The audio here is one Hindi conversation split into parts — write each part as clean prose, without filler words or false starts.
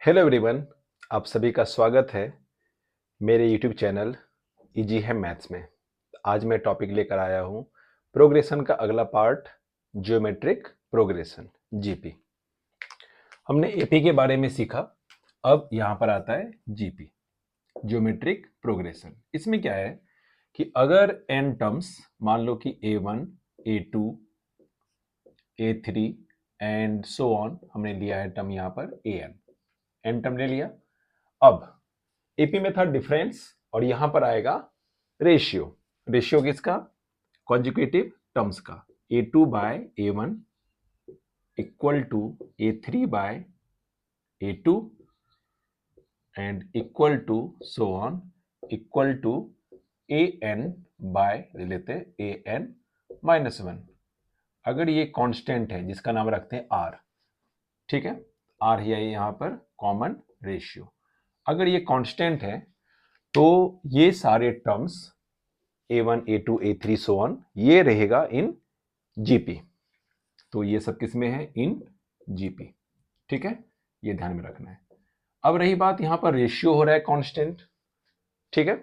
हेलो एवरीवन, आप सभी का स्वागत है मेरे यूट्यूब चैनल इजी है मैथ्स में। आज मैं टॉपिक लेकर आया हूँ प्रोग्रेशन का अगला पार्ट, ज्योमेट्रिक प्रोग्रेशन जीपी। हमने एपी के बारे में सीखा, अब यहाँ पर आता है जीपी, ज्योमेट्रिक प्रोग्रेशन। इसमें क्या है कि अगर n टर्म्स, मान लो कि a1, a2, a3 and so on, हमने लिया है टर्म यहाँ पर n टर्म ले लिया। अब एपी में था डिफरेंस और यहां पर आएगा रेशियो। रेशियो किसका? कॉन्जुगेटिव टर्म्स का। a2 by a1 equal to a3 by a2 and equal to so on equal to an by ले लेते हैं an माइनस 1। अगर ये कांस्टेंट है जिसका नाम रखते हैं r, ठीक है, r ही है यहां पर कॉमन रेशियो। अगर ये कांस्टेंट है तो ये सारे terms a1, a2, a3 so on ये रहेगा इन जीपी। तो ये सब किस में है? इन जीपी, ठीक है, ये ध्यान में रखना है। अब रही बात, यहां पर रेशियो हो रहा है कांस्टेंट, ठीक है,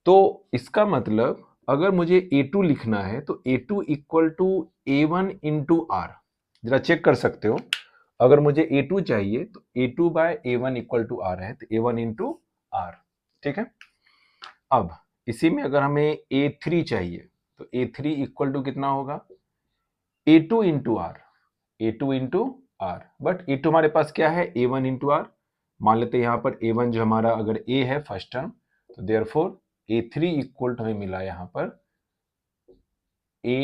तो इसका मतलब अगर मुझे a2 लिखना है तो a2 equal to a1 into r. जरा चेक कर सकते हो, अगर मुझे a2 चाहिए तो a2 by a1 equal to are है, तो a1 इंटू आर, ठीक है। अब इसी में अगर हमें a3 चाहिए तो a3 इक्वल टू कितना होगा? a2 into r, a2 into r. But a2 हमारे पास क्या है? a1 into are. मान लेते हैं यहाँ पर a1 जो हमारा अगर a है फर्स्ट टर्म, तो देयरफॉर a3 इक्वल टू हमें मिला यहाँ पर a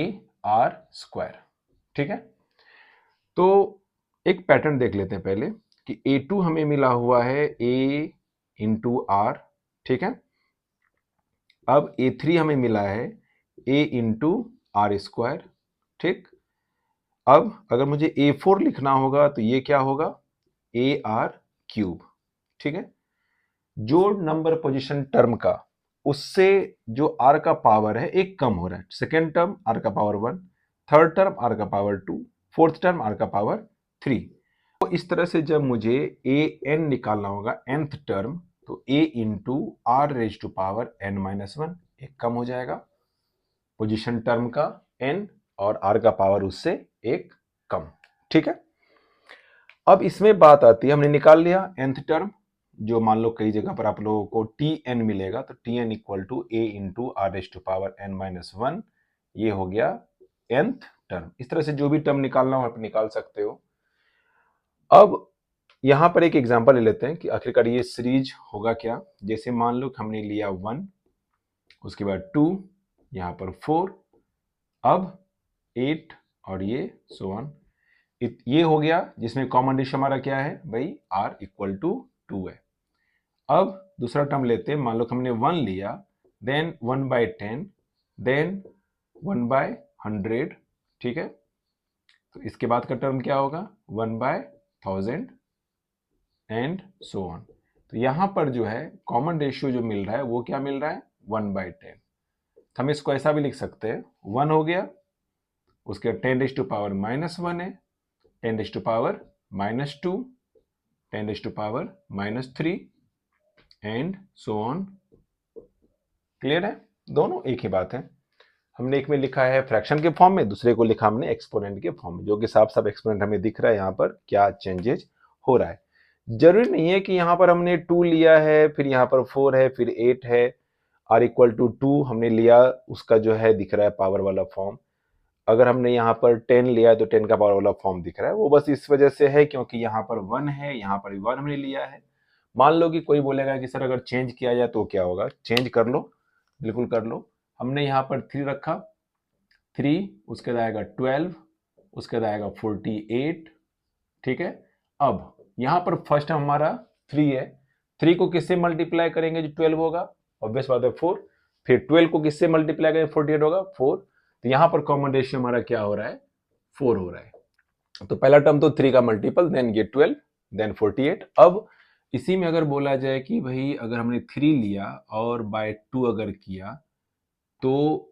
r स्क्वायर, ठीक है। तो एक पैटर्न देख लेते हैं पहले कि a2 हमें मिला हुआ है a इंटू आर, ठीक है। अब a3 हमें मिला है a इंटू आर स्क्वायर, ठीक। अब अगर मुझे a4 लिखना होगा तो ये क्या होगा? ए आर क्यूब, ठीक है। जो नंबर पोजीशन टर्म का, उससे जो आर का पावर है एक कम हो रहा है। सेकेंड टर्म आर का पावर 1, थर्ड टर्म आर का पावर 2, फोर्थ टर्म आर का पावर 3। तो इस तरह से जब मुझे ए एन निकालना होगा, nth टर्म, तो a into r raise to power n minus 1 एक कम हो जाएगा पोजीशन टर्म का n, और r का पावर उससे एक कम, ठीक है। अब इसमें बात आती है, हमने निकाल लिया nth टर्म, जो मान लो कई जगह पर आप लोगों को tn मिलेगा, तो tn equal to a into r raise to power n minus 1, ये हो गया nth टर्म। इस तरह से जो भी टर्म निकालना हो आप निकाल सकते हो। अब यहां पर एक एग्जांपल ले लेते हैं कि आखिरकार ये सीरीज होगा क्या। जैसे मान लो कि हमने लिया 1, उसके बाद 2, यहां पर 4, अब 8 और ये सो ऑन। ये हो गया जिसमें कॉमन रेशियो हमारा क्या है भाई? r इक्वल टू 2 है। अब दूसरा टर्म लेते हैं, मान लो हमने 1 लिया, देन 1 बाय 10, देन 1 बाय 100, ठीक है। तो इसके बाद का टर्म क्या होगा? 1 बाय 1000 एंड सो ऑन। तो यहां पर जो है कॉमन रेशियो जो मिल रहा है वो क्या मिल रहा है? 1 बाय 10। हम इसको ऐसा भी लिख सकते हैं, 1 हो गया, उसके 10 रेज टू पावर माइनस 1 है, 10 raise to power minus 2, 10 raise to power minus 3 and so on. Clear है? दोनों एक ही बात है। हमने एक में लिखा है फ्रैक्शन के फॉर्म में, दूसरे को लिखा हमने एक्सपोनेंट के फॉर्म में, जो कि साफ साफ एक्सपोनेंट हमें दिख रहा है यहाँ पर क्या चेंजेस हो रहा है। जरूरी नहीं है कि यहाँ पर हमने 2 लिया है, फिर यहाँ पर 4 है, फिर 8 है, r इक्वल टू 2 हमने लिया, उसका जो है दिख रहा है पावर वाला फॉर्म। अगर हमने यहाँ पर 10 लिया है तो 10 का पावर वाला फॉर्म दिख रहा है। वो बस इस वजह से है क्योंकि यहाँ पर 1 है, यहाँ पर 1 हमने लिया है। मान लो कि कोई बोलेगा कि सर अगर चेंज किया जाए तो क्या होगा? चेंज कर लो, बिल्कुल कर लो। हमने यहाँ पर 3 रखा, 3, उसके बाद आएगा 12, उसके बाद आएगा 48, ठीक है। अब यहाँ पर फर्स्ट हमारा 3 है, 3 को किससे मल्टीप्लाई करेंगे जो 12 होगा? ऑब्वियस बात है 4। फिर 12 को किससे मल्टीप्लाई करेंगे? 48 होगा 4। तो यहाँ पर कॉमन रेशियो हमारा क्या हो रहा है? 4 हो रहा है। तो पहला टर्म तो 3 का मल्टीपल, देन ये 12, देन 48। अब इसी में अगर बोला जाए कि भाई अगर हमने 3 लिया और बाय 2 अगर किया, तो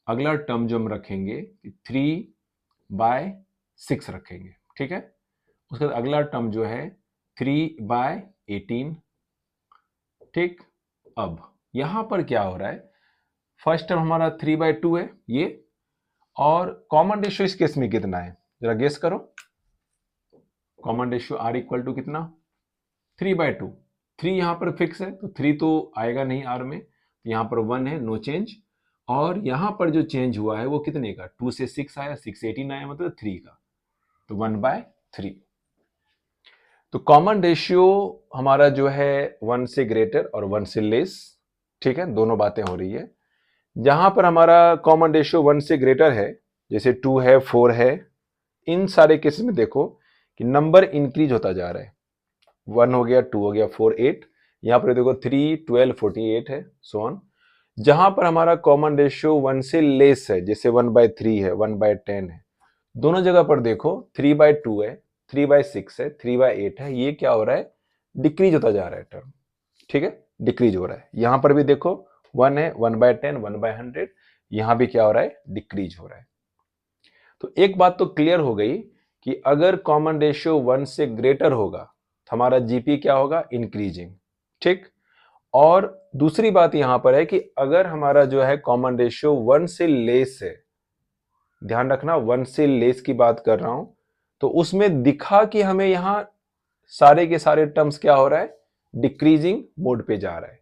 अगला टर्म जो हम रखेंगे 3 बाय 6 रखेंगे, ठीक है। उसके बाद अगला टर्म जो है 3/18। ठीक, अब यहां पर क्या हो रहा है, फर्स्ट टर्म हमारा 3/2 है ये, और कॉमन रेशियो इस केस में कितना है, जरा गेस करो। Common ratio R equal to कितना, 3/2। 3 यहां पर फिक्स है तो 3 तो आएगा नहीं R में, तो यहां पर 1 है, नो चेंज। और यहां पर जो चेंज हुआ है वो कितने का, 2 से 6 आया, 6 से 18 आया, मतलब 3 का, तो 1/3। तो कॉमन रेशियो हमारा जो है 1 से ग्रेटर और 1 से लेस, ठीक है, दोनों बातें हो रही है। जहां पर हमारा कॉमन रेशियो 1 से ग्रेटर है, जैसे 2 है, 4 है, इन सारे केसेस में देखो कि नंबर इंक्रीज होता जा रहा है। 1 हो गया, 2 हो गया, 4, 8, यहां पर देखो 3, 12, 48 है, सो ऑन। जहां पर हमारा कॉमन रेशियो 1 से लेस है, जैसे 1/3 है, 1/10 है, दोनों जगह पर देखो 3/2 है, 3/6 है, 3/8 है, ये क्या हो रहा है, डिक्रीज होता जा रहा है टर्म, ठीक है, डिक्रीज हो रहा है। यहां पर भी देखो 1 है, 1/10, 1/100, यहां भी क्या हो रहा है, डिक्रीज हो रहा है। तो एक बात तो क्लियर हो गई कि अगर कॉमन रेशियो 1 से ग्रेटर होगा तो हमारा जीपी क्या होगा, इंक्रीजिंग, ठीक। और दूसरी बात यहां पर है कि अगर हमारा जो है कॉमन रेशियो 1 से लेस है, ध्यान रखना 1 से लेस की बात कर रहा हूं, तो उसमें दिखा कि हमें यहां सारे के सारे टर्म्स क्या हो रहा है, डिक्रीजिंग मोड पे जा रहा है।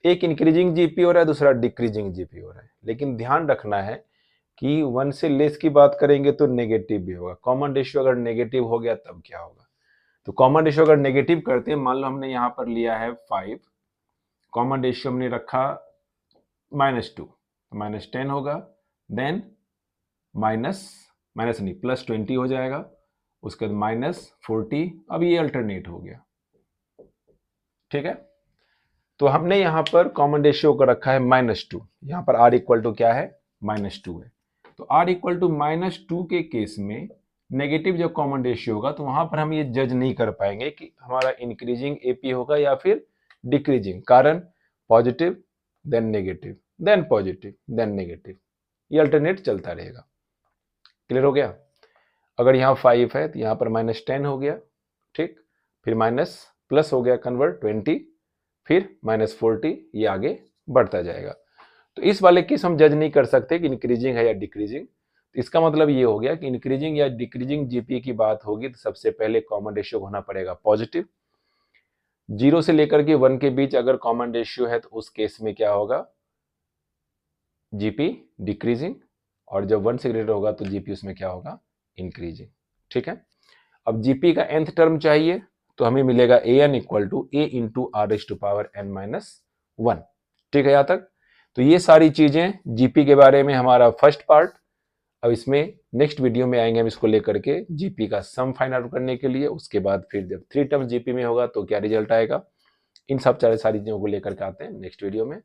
एक इंक्रीजिंग जीपी हो रहा है, दूसरा डिक्रीजिंग जीपी हो रहा है। लेकिन ध्यान रखना है कि 1 से लेस की बात करेंगे तो नेगेटिव भी होगा। कॉमन रेशियो अगर नेगेटिव हो गया तब क्या होगा, तो कॉमन रेशियो अगर नेगेटिव करते हैं, मान लो हमने यहां पर लिया है 5, कॉमन रेशियो हमने रखा -2, -10 होगा, देन माइनस माइनस नहीं +20 हो जाएगा, उसके बाद -40, अब ये अल्टरनेट हो गया, ठीक है। तो हमने यहां पर कॉमन रेशियो को रखा है -2, यहां पर R इक्वल टू क्या है, -2 है। तो R इक्वल टू -2 के केस में नेगेटिव जब कॉमन रेशियो होगा तो वहां पर हम ये जज नहीं कर पाएंगे कि हमारा इंक्रीजिंग एपी होगा या फिर डिक्रीजिंग। कारण positive then negative then positive then negative, ये अल्टरनेट चलता रहेगा। क्लियर हो गया। अगर यहाँ 5 है तो यहाँ पर -10 हो गया, ठीक, फिर माइनस प्लस हो गया कन्वर्ट 20, फिर -40, ये आगे बढ़ता जाएगा। तो इस वाले केस हम जज नहीं कर सकते कि इंक्रीजिंग है या डिक्रीजिंग। तो इसका मतलब ये हो गया कि इंक्रीजिंग या डिक्रीजिंग जीपी की बात होगी तो सबसे पहले कॉमन रेशियो होना पड़ेगा पॉजिटिव। 0 से लेकर के 1 के बीच अगर कॉमन रेशियो है तो उस केस में क्या होगा, जीपी डिक्रीजिंग, और जब 1 से ग्रेटर होगा तो जीपी उसमें क्या होगा, इंक्रीजिंग, ठीक है। अब जीपी का nth टर्म चाहिए तो हमें मिलेगा an equal to a into r⁻n-1, ठीक है यहां तक। तो ये सारी चीजें जीपी के बारे में हमारा फर्स्ट पार्ट। अब इसमें नेक्स्ट वीडियो में आएंगे हम इसको लेकर के जीपी का सम फाइंड आउट करने के लिए। उसके बाद फिर जब 3 टर्म जीपी में होगा तो क्या रिजल्ट आएगा, इन सब सारी चीजों को लेकर के आते हैं नेक्स्ट वीडियो में।